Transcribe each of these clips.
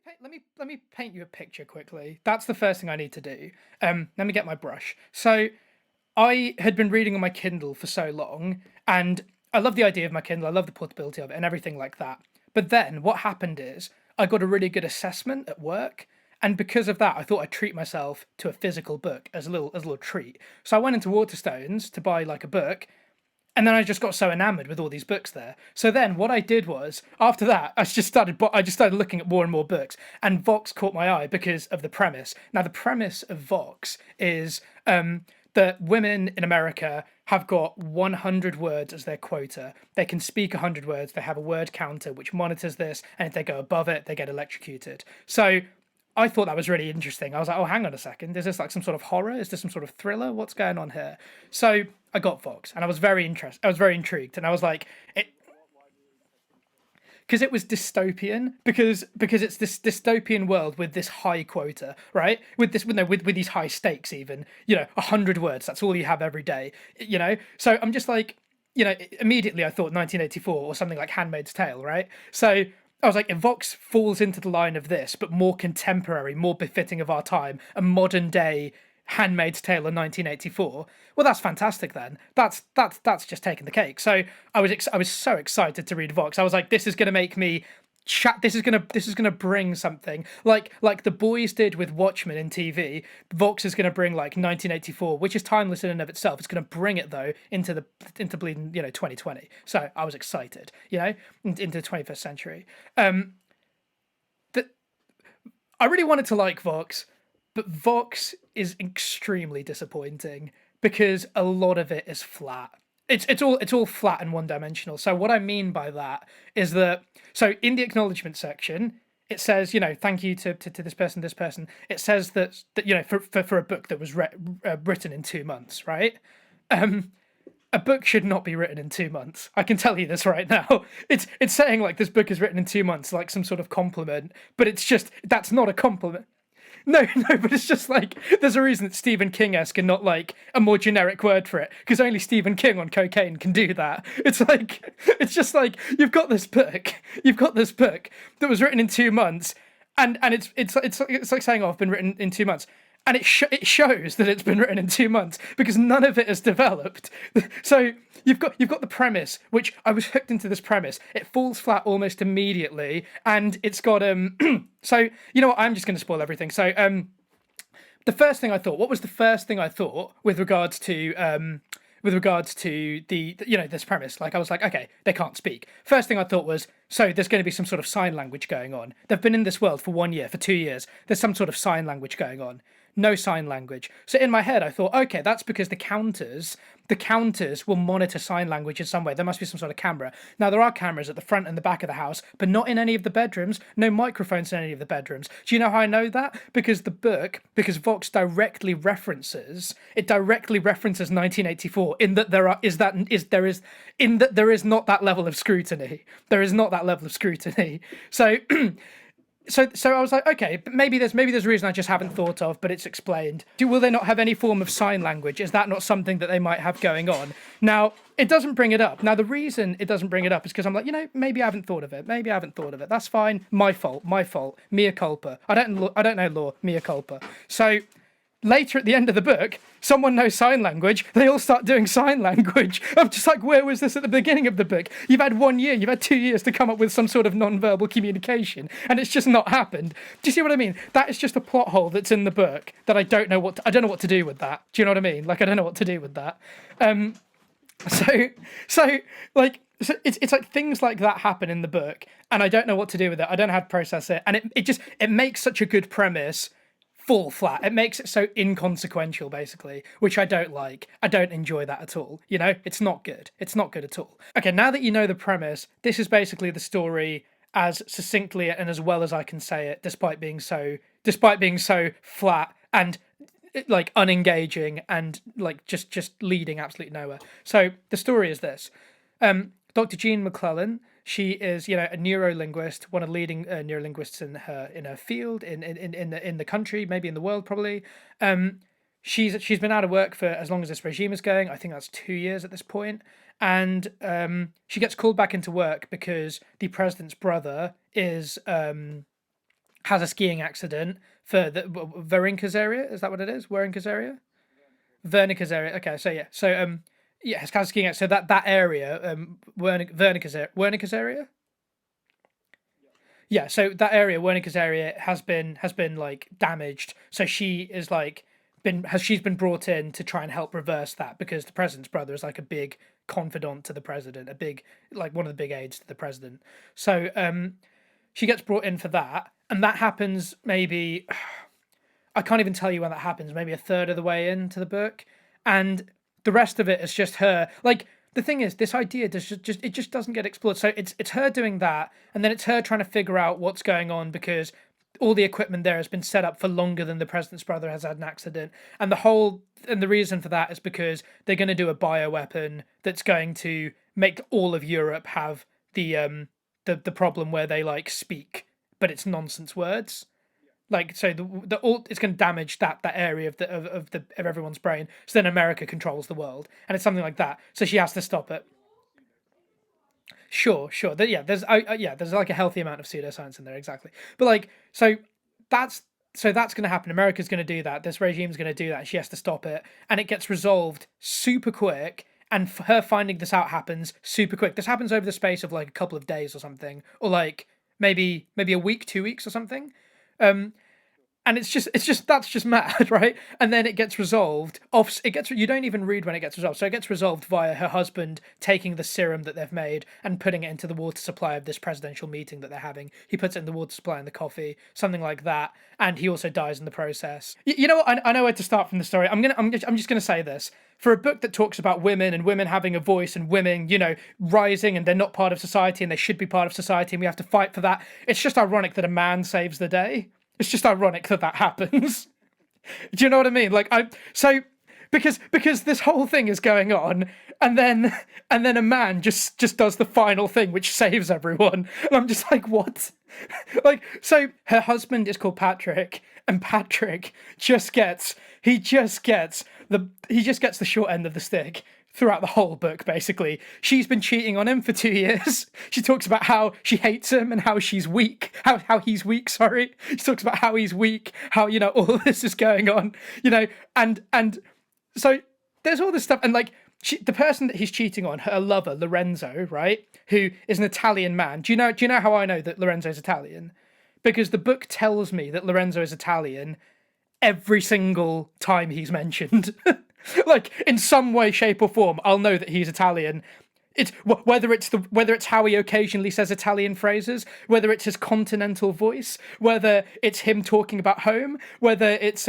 let me paint you a picture quickly. That's the first thing I need to do. Let me get my brush. So I had been reading on my Kindle for so long, and I love the idea of my Kindle. I love the portability of it and everything like that. But then what happened is I got a really good assessment at work, and because of that, I thought I'd treat myself to a physical book as a little treat. So I went into Waterstones to buy like a book, and then I just got so enamored with all these books there. So then what I did was after that I just started looking at more and more books, and Vox caught my eye because of the premise. Now the premise of Vox is that women in America have got 100 words as their quota. They can speak 100 words. They have a word counter which monitors this, and if they go above it, they get electrocuted. So I thought that was really interesting. I was like, oh, hang on a second. Is this like some sort of horror? Is this some sort of thriller? What's going on here? So I got Vox, and I was very interested. I was very intrigued, and I was like, because it was dystopian, because it's this dystopian world with this high quota, right? With this, with these high stakes, even 100 words. That's all you have every day. So I'm just like, immediately I thought 1984 or something like Handmaid's Tale, right? So I was like, if Vox falls into the line of this, but more contemporary, more befitting of our time, a modern day Handmaid's Tale in 1984. Well, that's fantastic. Then that's just taking the cake. So I was so excited to read Vox. I was like, this is going to make me chat. This is gonna bring something like the boys did with Watchmen in TV. Vox is going to bring like 1984, which is timeless in and of itself. It's going to bring it though into bleeding 2020. So I was excited, into the 21st century. That I really wanted to like Vox, but Vox is extremely disappointing because a lot of it is flat. It's all flat and one dimensional. So what I mean by that is that so in the acknowledgement section it says thank you to this person. It says that for a book that was written in 2 months, right? A book should not be written in 2 months. I can tell you this right now. It's saying like this book is written in 2 months, like some sort of compliment, but it's just that's not a compliment. No, no, but it's just like there's a reason it's Stephen King-esque and not like a more generic word for it, because only Stephen King on cocaine can do that. It's just like you've got this book that was written in 2 months, and it's like saying, oh, I've been written in 2 months. And it shows that it's been written in 2 months because none of it is developed. So you've got the premise, which I was hooked into this premise. It falls flat almost immediately, and it's got So you know what? I'm just going to spoil everything. So the first thing I thought. What was the first thing I thought with regards to the this premise? Like I was like, okay, they can't speak. First thing I thought was, so there's going to be some sort of sign language going on. They've been in this world for 1 year, for 2 years. There's some sort of sign language going on. No sign language. So in my head, I thought, okay, that's because the counters will monitor sign language in some way. There must be some sort of camera. Now there are cameras at the front and the back of the house, but not in any of the bedrooms. No microphones in any of the bedrooms. Do you know how I know that? Because Vox directly references 1984 in that there is not that level of scrutiny. There is not that level of scrutiny. So so I was like, okay, but maybe there's a reason I just haven't thought of, but it's explained. Will they not have any form of sign language? Is that not something that they might have going on? Now, it doesn't bring it up. Now, the reason it doesn't bring it up is because I'm like, maybe I haven't thought of it. Maybe I haven't thought of it. That's fine. My fault. Mea culpa. I don't know law. Mea culpa. So later at the end of the book, someone knows sign language. They all start doing sign language. I'm just like, where was this at the beginning of the book? You've had 1 year, you've had 2 years to come up with some sort of non-verbal communication, and it's just not happened. Do you see what I mean? That is just a plot hole that's in the book that I don't know what to do with that. Do you know what I mean? Like I don't know what to do with that. So it's like things like that happen in the book, and I don't know what to do with it. I don't know how to process it, and it makes such a good premise fall flat. It makes it so inconsequential, basically, which I don't like. I don't enjoy that at all. It's not good. It's not good at all. Okay, now that you know the premise, this is basically the story as succinctly and as well as I can say it, despite being so flat and like unengaging and like just leading absolutely nowhere. So the story is this. Dr. Jean McClellan. She is, a neurolinguist, one of the leading neurolinguists in her field, in the country, maybe in the world, probably. She's been out of work for as long as this regime is going. I think that's 2 years at this point, and she gets called back into work because the president's brother has a skiing accident for the Verinka's area. Is that what it is? Werinka's area? Wernicke's area. Okay, so yeah, yeah, has a skiing accident. So that area, Wernicke's area. Yeah, so that area, Wernicke's area, has been like damaged. So she is like she's been brought in to try and help reverse that because the president's brother is like a big confidant to the president, a big like one of the big aides to the president. So she gets brought in for that, and that happens maybe I can't even tell you when that happens. Maybe a third of the way into the book, and the rest of it is just her. Like the thing is, this idea does just it just doesn't get explored. So it's her doing that, and then it's her trying to figure out what's going on because all the equipment there has been set up for longer than the president's brother has had an accident, and the reason for that is because they're going to do a bioweapon that's going to make all of Europe have the problem where they like speak, but it's nonsense words. Like so, the all it's going to damage that area of everyone's brain. So then America controls the world, and it's something like that. So she has to stop it. Sure, sure. Yeah, there's like a healthy amount of pseudoscience in there, exactly. But like, that's that's going to happen. America's going to do that. This regime's going to do that. And she has to stop it, and it gets resolved super quick. And her finding this out happens super quick. This happens over the space of like a couple of days or something, or like maybe a week, 2 weeks or something. Um, and it's just that's just mad, right? And then it gets resolved off. It gets you don't even read when it gets resolved, so it gets resolved via her husband taking the serum that they've made and putting it into the water supply of this presidential meeting that they're having. He puts it in the water supply in the coffee, something like that, and he also dies in the process. You know what? I know where to start from the story. I'm just gonna say this. For a book that talks about women and women having a voice and women, rising and they're not part of society and they should be part of society and we have to fight for that. It's just ironic that a man saves the day. It's just ironic that that happens. Do you know what I mean? Like because this whole thing is going on, and then a man just does the final thing which saves everyone, and I'm just like, what? Like, so her husband is called Patrick, and Patrick just gets the short end of the stick throughout the whole book, basically. She's been cheating on him for 2 years. She talks about how she hates him and how she's weak, how he's weak, sorry. She talks about how he's weak, how, all of this is going on, and so there's all this stuff. And like, the person that he's cheating on, her lover, Lorenzo, right, who is an Italian man. Do you know how I know that Lorenzo's Italian? Because the book tells me that Lorenzo is Italian every single time he's mentioned. Like in some way, shape, or form, I'll know that he's Italian. It's whether it's how he occasionally says Italian phrases, whether it's his continental voice, whether it's him talking about home, whether it's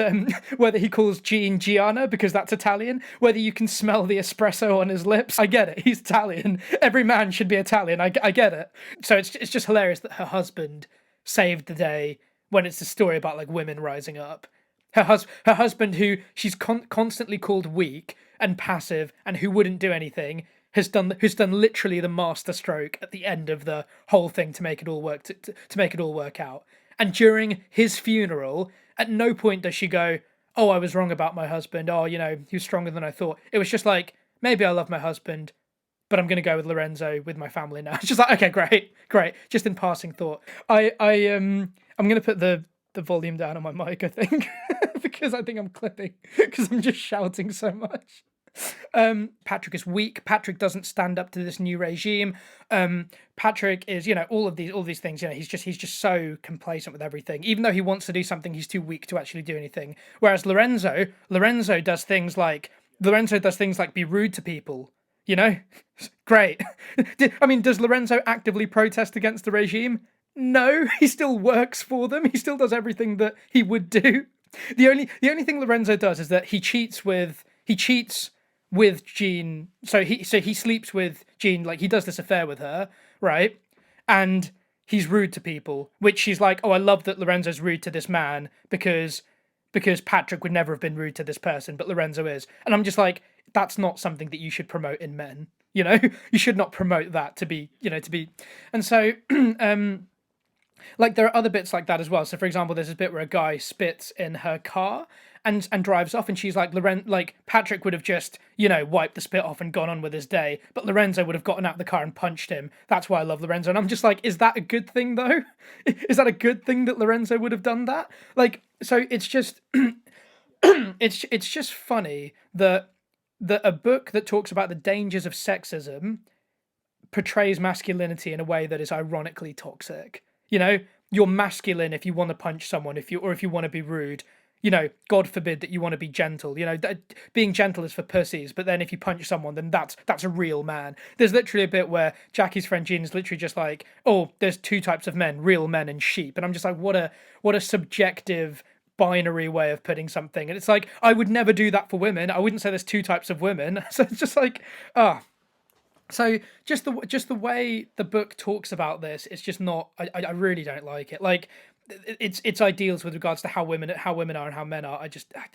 whether he calls Jean Gianna because that's Italian, whether you can smell the espresso on his lips. I get it. He's Italian. Every man should be Italian. I get it. So it's just hilarious that her husband saved the day when it's a story about like women rising up. Her husband, who she's constantly called weak and passive, and who wouldn't do anything, who's done literally the master stroke at the end of the whole thing to make it all work to make it all work out. And during his funeral, at no point does she go, "Oh, I was wrong about my husband. Oh, he was stronger than I thought." It was just like, maybe I love my husband, but I'm going to go with Lorenzo with my family now. It's just like, okay, great. Just in passing thought. I'm going to put the volume down on my mic, I think, because I think I'm clipping because I'm just shouting so much. Patrick is weak. Patrick doesn't stand up to this new regime. Patrick is, all these things. He's just so complacent with everything. Even though he wants to do something, he's too weak to actually do anything. Whereas Lorenzo does things like be rude to people. Great. Does Lorenzo actively protest against the regime? No, he still works for them. He still does everything that he would do. The only thing Lorenzo does is that he cheats with Jean. So he sleeps with Jean. Like, he does this affair with her, right? And he's rude to people, which she's like, "Oh, I love that Lorenzo's rude to this man because Patrick would never have been rude to this person, but Lorenzo is." And I'm just like, that's not something that you should promote in men. You should not promote that to be. And so like, there are other bits like that as well. So, for example, there's this bit where a guy spits in her car, and drives off, and she's like, like Patrick would have just, wiped the spit off and gone on with his day, but Lorenzo would have gotten out of the car and punched him. That's why I love Lorenzo. And I'm just like, is that a good thing though? Is that a good thing that Lorenzo would have done that? Like, so it's just it's just funny that a book that talks about the dangers of sexism portrays masculinity in a way that is ironically toxic. You're masculine if you want to punch someone, if you want to be rude. God forbid that you want to be gentle. Being gentle is for pussies, but then if you punch someone, then that's a real man. There's literally a bit where Jackie's friend Jean is literally just like, oh, there's two types of men, real men and sheep. And I'm just like, what a subjective binary way of putting something. And it's like, I would never do that for women. I wouldn't say there's two types of women. So it's just like, So just the way the book talks about this, it's just not. I really don't like it. Like, its ideals with regards to how women are and how men are.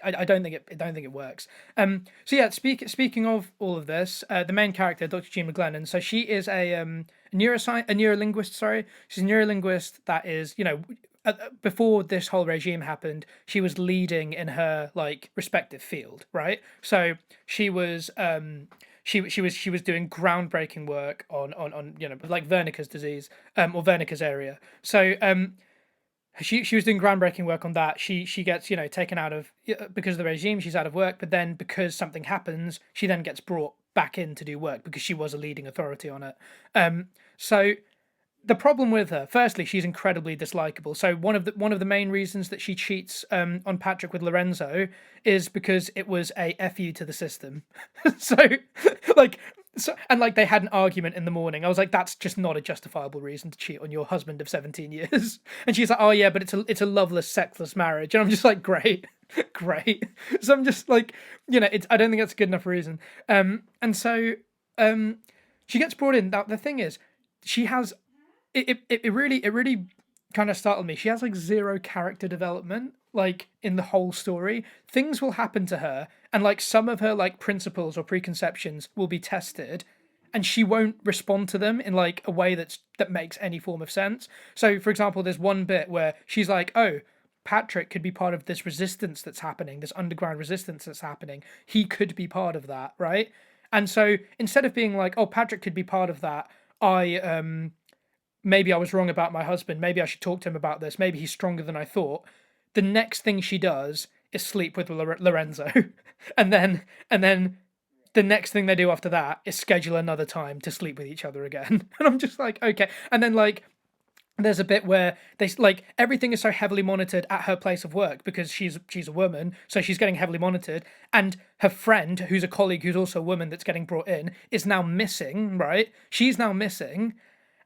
I don't think it works. So yeah, speaking of all of this, the main character, Dr. Jean McGlennon. So she is a neurolinguist. Sorry, she's a neurolinguist that is, before this whole regime happened, she was leading in her like respective field, right? So she was she was doing groundbreaking work on like Wernicke's disease, or Wernicke's area. So she was doing groundbreaking work on that. She gets taken out of, because of the regime. She's out of work, but then because something happens, she then gets brought back in to do work because she was a leading authority on it. So the problem with her, firstly, she's incredibly dislikable. So one of the main reasons that she cheats on Patrick with Lorenzo is because it was a F you to the system. So they had an argument in the morning. I was like, that's just not a justifiable reason to cheat on your husband of 17 years. And she's like, oh yeah, but it's a loveless, sexless marriage. And I'm just like, great. So I'm just like, I don't think that's a good enough reason. And so she gets brought in. Now the thing is, she has. It really kind of startled me. She has like zero character development, like in the whole story. Things will happen to her, and like some of her like principles or preconceptions will be tested, and she won't respond to them in like a way that makes any form of sense. So, for example, there's one bit where she's like, "Oh, Patrick could be part of this resistance that's happening, this underground resistance that's happening. He could be part of that, right?" And so instead of being like, "Oh, Patrick could be part of that," maybe I was wrong about my husband. Maybe I should talk to him about this. Maybe he's stronger than I thought. The next thing she does is sleep with Lorenzo. and then the next thing they do after that is schedule another time to sleep with each other again. And I'm just like, okay. And then like, there's a bit where they like everything is so heavily monitored at her place of work because she's a woman, so she's getting heavily monitored. And her friend, who's a colleague, who's also a woman that's getting brought in, is now missing. Right? She's now missing.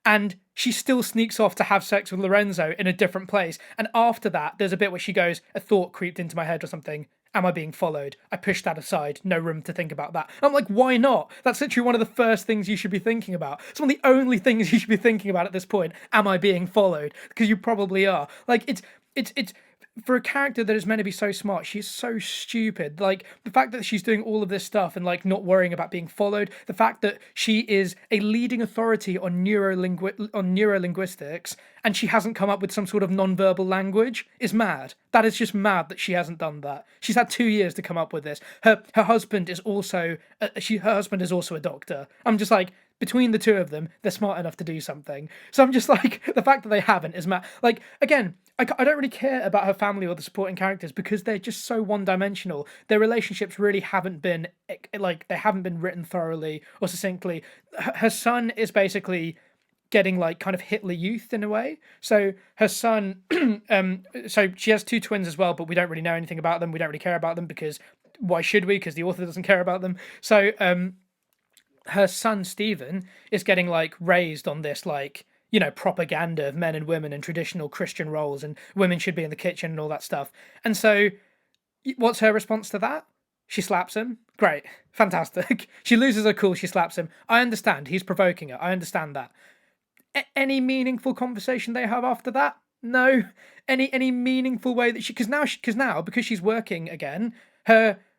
And she still sneaks off to have sex with Lorenzo in a different place. And after that, there's a bit where she goes, a thought creeped into my head or something. Am I being followed? I pushed that aside. No room to think about that. I'm like, why not? That's literally one of the first things you should be thinking about. It's one of the only things you should be thinking about at this point. Am I being followed? Because you probably are. Like, it's for a character that is meant to be so smart, she's so stupid. Like, the fact that she's doing all of this stuff and like not worrying about being followed, the fact that she is a leading authority on neurolinguistics and she hasn't come up with some sort of non-verbal language is mad. That is just mad that she hasn't done that. She's had 2 years to come up with this. Her husband is also her husband is also a doctor. I'm just like, between the two of them, they're smart enough to do something. So I'm just like, the fact that they haven't is mad. Like, again, I don't really care about her family or the supporting characters because they're just so one-dimensional. Their relationships really haven't been, like, they haven't been written thoroughly or succinctly. Her son is basically getting, like, kind of Hitler Youth in a way. So her son, so she has two twins as well, but we don't really know anything about them. We don't really care about them because why should we? Because the author doesn't care about them. So, her son Stephen is getting like raised on this like propaganda of men and women and traditional Christian roles and women should be in the kitchen and all that stuff. And so what's her response to that? She slaps him. Great. Fantastic. She loses her cool. She slaps him. I understand. He's provoking her. I understand that. Any meaningful conversation they have after that? No. Any meaningful way that because she's working again,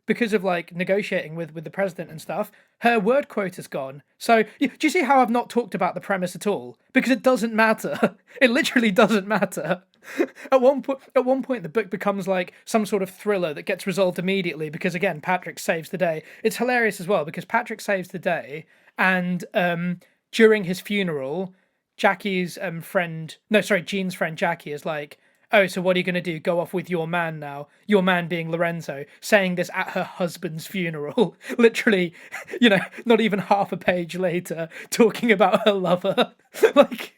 because of like negotiating with the president and stuff, her word quota's gone. So do you see how I've not talked about the premise at all? Because it doesn't matter. It literally doesn't matter. At one point, the book becomes like some sort of thriller that gets resolved immediately because again, Patrick saves the day. It's hilarious as well because Patrick saves the day, and during his funeral, Jackie's friend, no, sorry, Jean's friend Jackie is like, "Oh, so what are you going to do? Go off with your man now?" Your man being Lorenzo, saying this at her husband's funeral. Literally, not even half a page later, talking about her lover. Like,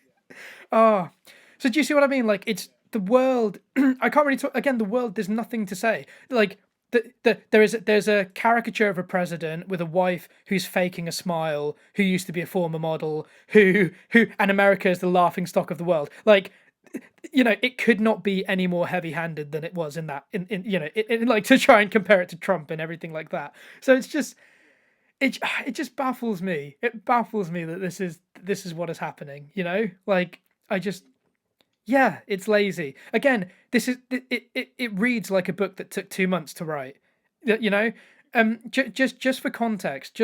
oh. So do you see what I mean? Like, it's the world. I can't really talk again. The world. There's nothing to say. Like, there's a caricature of a president with a wife who's faking a smile, who used to be a former model, and America is the laughing stock of the world. Like, it could not be any more heavy-handed than it was in that. Like to try and compare it to Trump and everything like that. So it's just it just baffles me. It baffles me that this is what is happening. Like I just yeah, it's lazy. Again, this is it reads like a book that took 2 months to write. You know, just for context,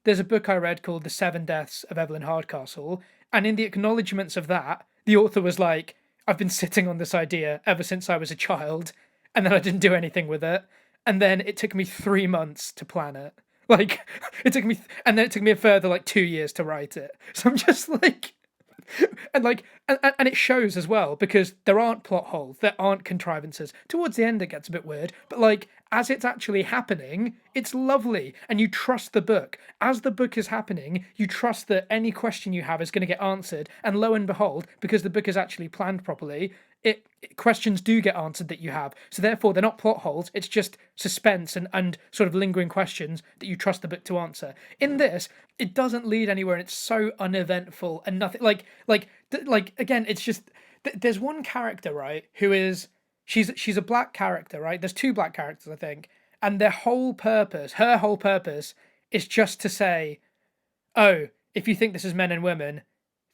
there's a book I read called The Seven Deaths of Evelyn Hardcastle, and in the acknowledgements of that, the author was like, "I've been sitting on this idea ever since I was a child, and then I didn't do anything with it, and then it took me 3 months to plan it." Like and then it took me a further like 2 years to write it. So I'm just like, and it shows as well because there aren't plot holes, there aren't contrivances. Towards the end it gets a bit weird, but like as it's actually happening, it's lovely and you trust the book. As the book is happening, you trust that any question you have is going to get answered, and lo and behold, because the book is actually planned properly, questions do get answered that you have. So therefore they're not plot holes, it's just suspense and sort of lingering questions that you trust the book to answer. In this, it doesn't lead anywhere and it's so uneventful and nothing like again, it's just there's one character, right, who is she's a black character, right? There's two black characters, I think, and her whole purpose is just to say, "Oh, if you think this is men and women,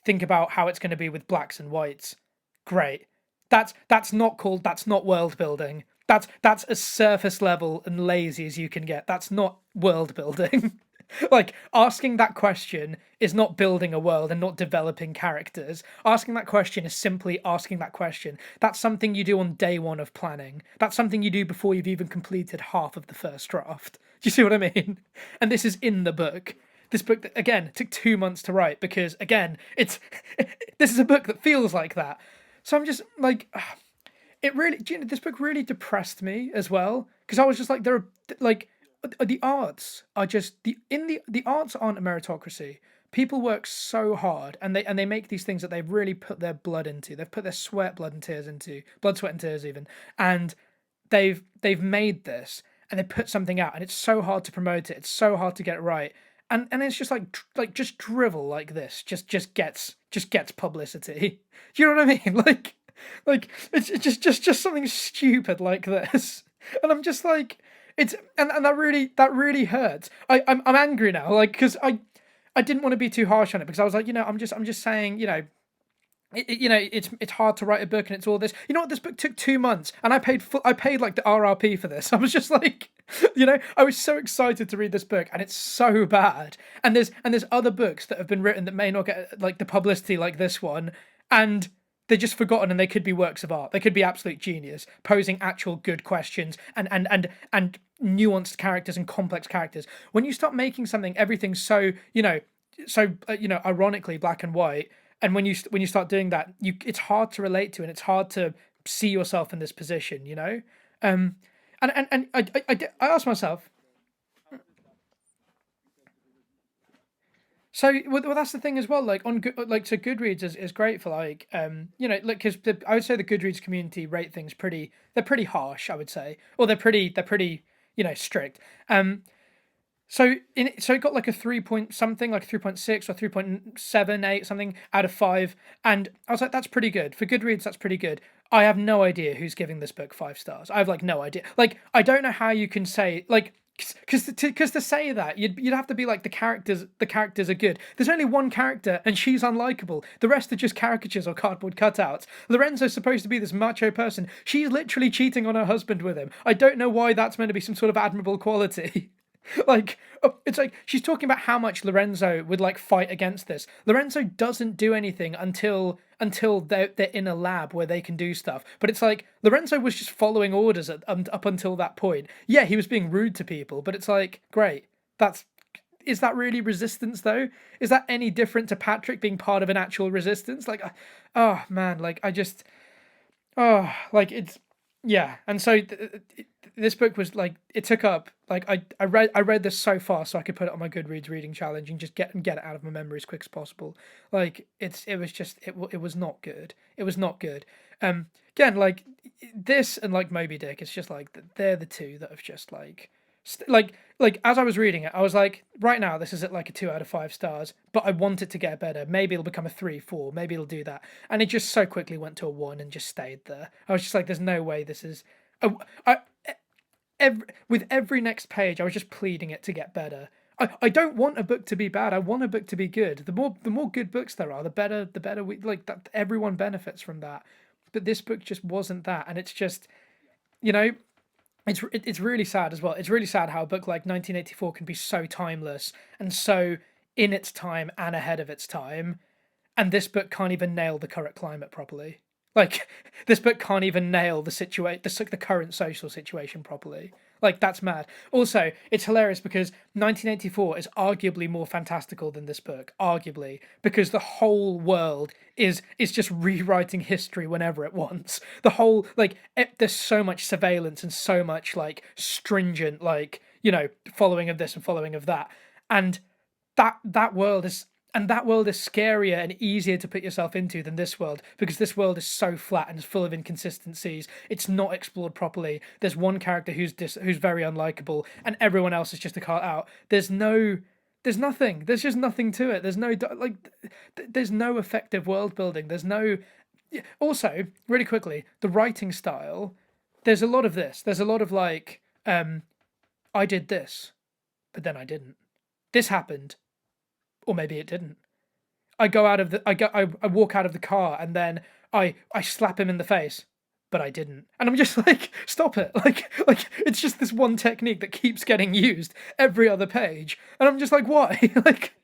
think about how it's going to be with blacks and whites." Great. That's not world building. That's as surface level and lazy as you can get. That's not world building. Like, asking that question is not building a world and not developing characters. Asking that question is simply asking that question. That's something you do on day one of planning. That's something you do before you've even completed half of the first draft. Do you see what I mean? And this is in the book. This book, that, again, took 2 months to write because, again, this is a book that feels like that. So I'm just like, this book really depressed me as well because I was just like, there are like the arts are just the arts aren't a meritocracy. People work so hard and they make these things that they've really put their blood into. They've put their sweat, blood, and tears into blood, sweat, and tears even, and they've made this and they put something out and it's so hard to promote it. It's so hard to get it right. And it's just like just drivel like this just gets publicity. Do you know what I mean? Like it's just something stupid like this, and I'm just like and that really hurts. I'm angry now, like because I didn't want to be too harsh on it because I was like I'm just saying it's hard to write a book and it's all this. You know what? This book took 2 months and I paid like the RRP for this. I was just like, I was so excited to read this book and it's so bad. And there's other books that have been written that may not get like the publicity like this one, and they're just forgotten and they could be works of art. They could be absolute genius, posing actual good questions and nuanced characters and complex characters. When you start making something, everything's so ironically black and white. And when you start doing that, it's hard to relate to and it's hard to see yourself in this position, And I asked myself. So well, that's the thing as well. Like so Goodreads is great for like because I would say the Goodreads community rate things pretty. They're pretty harsh, I would say, or they're pretty strict. So it got like a 3 point something, like 3.6 or 3.78 something out of 5, and I was like, that's pretty good for Goodreads. That's pretty good. I have no idea who's giving this book 5 stars. I have like no idea. Like I don't know how you can say like. Because to say that you'd have to be like the characters are good. There's only one character and she's unlikable. The rest are just caricatures or cardboard cutouts. Lorenzo's supposed to be this macho person. She's literally cheating on her husband with him. I don't know why that's meant to be some sort of admirable quality. Like, it's like she's talking about how much Lorenzo would like fight against this. Lorenzo doesn't do anything until they're in a lab where they can do stuff. But it's like Lorenzo was just following orders up until that point. Yeah, he was being rude to people, but it's like, great. That's is that really resistance though? Is that any different to Patrick being part of an actual resistance? Like, oh man, like I just, oh, like it's, yeah. And so this book was like, it took up like I read this so fast so I could put it on my Goodreads reading challenge and just get it out of my memory as quick as possible. Like it was just it was not good. It was not good. Again, like this and like Moby Dick, it's just like they're the two that have just like like as I was reading it, I was like, right now this is at like a 2 out of 5 stars, but I want it to get better. Maybe it'll become a 3, 4. Maybe it'll do that, and it just so quickly went to a 1 and just stayed there. I was just like, there's no way this is. I with every next page, I was just pleading it to get better. I don't want a book to be bad. I want a book to be good. The more good books there are, the better we like that. Everyone benefits from that. But this book just wasn't that, and it's just you know it's really sad as well. It's really sad how a book like 1984 can be so timeless and so in its time and ahead of its time, and this book can't even nail the current climate properly. Like this book can't even nail the current social situation properly. Like that's mad. Also, it's hilarious because 1984 is arguably more fantastical than this book, arguably, because the whole world is just rewriting history whenever it wants. The whole there's so much surveillance and so much like stringent following of this and following of that, and that world is that world is scarier and easier to put yourself into than this world because this world is so flat and is full of inconsistencies. It's not explored properly. There's one character who's very unlikable, and everyone else is just a cart out. There's nothing. There's just nothing to it. There's no effective world building. There's no. Also, really quickly, the writing style. There's a lot of this. There's a lot of I did this, but then I didn't. This happened, or maybe it didn't. I walk out of the car and then I slap him in the face, but I didn't. And I'm just like, stop it. Like it's just this one technique that keeps getting used every other page. And I'm just like, why? Like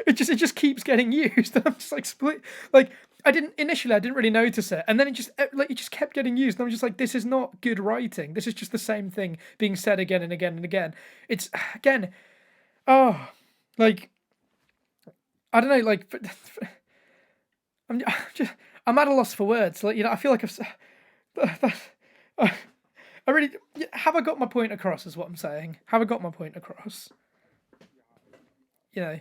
it just keeps getting used. And I'm just like split like I didn't really notice it. And then it just kept getting used. And I'm just like, this is not good writing. This is just the same thing being said again and again and again. It's again, oh, like I don't know, like I'm just I'm at a loss for words. Like I feel like I really have I got my point across. Is what I'm saying. Have I got my point across? You know.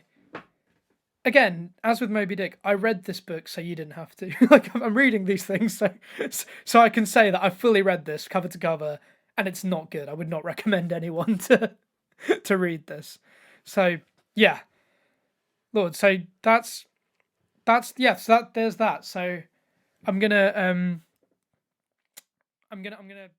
Again, as with Moby Dick, I read this book so you didn't have to. Like I'm reading these things so I can say that I fully read this cover to cover, and it's not good. I would not recommend anyone to read this. So yeah, Lord. So that's there's that. So I'm gonna I'm gonna